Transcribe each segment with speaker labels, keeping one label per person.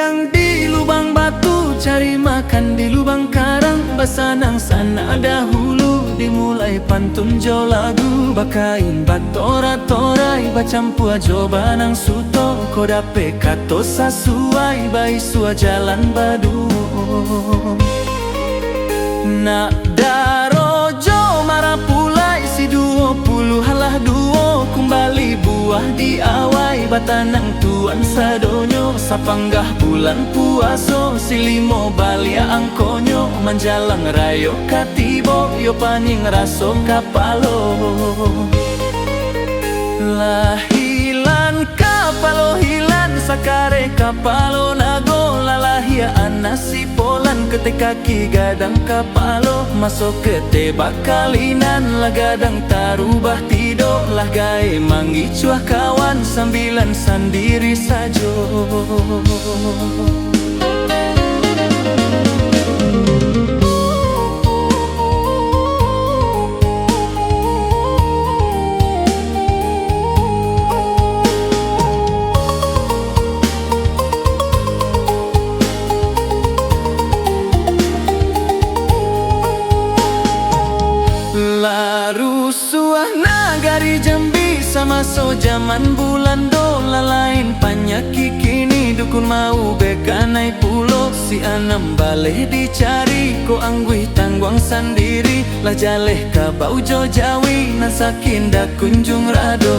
Speaker 1: siang di lubang batu, cari makan di lubang karang. Basanang sana dahulu, dimulai pantun jo lagu. Bakain batora-torai, bacampua jo banang suto. Ko dape kato sasuai, bai sua jalan badu. Nak darojo marapulai, si 20 halah duo. Kembali buah di awai, batanang tuan sadonyo. Sapanggah bulan puaso, si 5 balia angkonyo. Manjalang rayo katibo, yo paning raso kapalo. Lahilan kapalo hilan, sakare kapalo nago. Lalahia anasi polan, ketika ki gadang kapalo. Masuk ke tebak kalinan, lah gadang tarubah tido. Lah gae mangicuah kawan, sambilan sandiri sajo. Rusuah nagari Jambi, sama so zaman bulan dola. Lain panyaki kini, dukun mau bekanai pulo. Si anam baleh dicari, ko anggui tangguang sendiri. Lah jaleh ka baujo jawi, nasakin dak kunjung rado.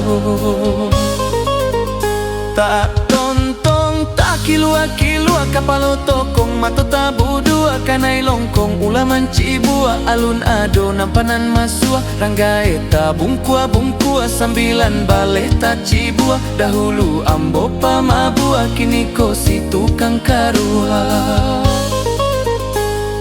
Speaker 1: Tak tontong, tak kilua-kilua, kapalo tokong mato tabu dua. Kanai longkong ulaman cibua, alun ado nampanan masua. Ranggae tabung bungkua, sambilan baleh tak cibua. Dahulu ambo pamabua, kini ko si tukang karua.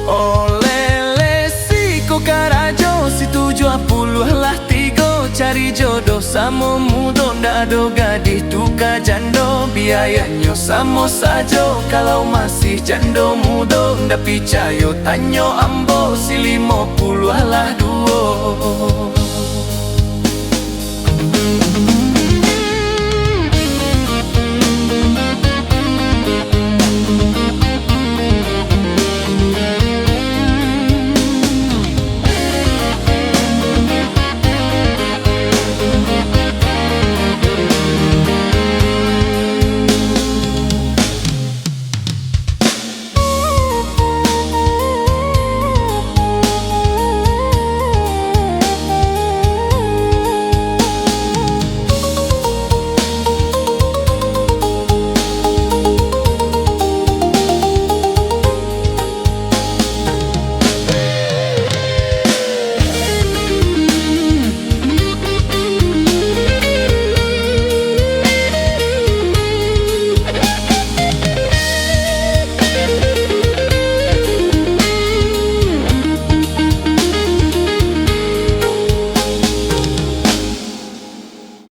Speaker 1: Olele si ko karajo, si 70 lah tigo. Cari jodoh samo mudo, ndak ado gadih tuka jando. Biayanya samo sajo, kalau masih jando mudo. Ndak picayo tanyo ambo, si 50 lah duo.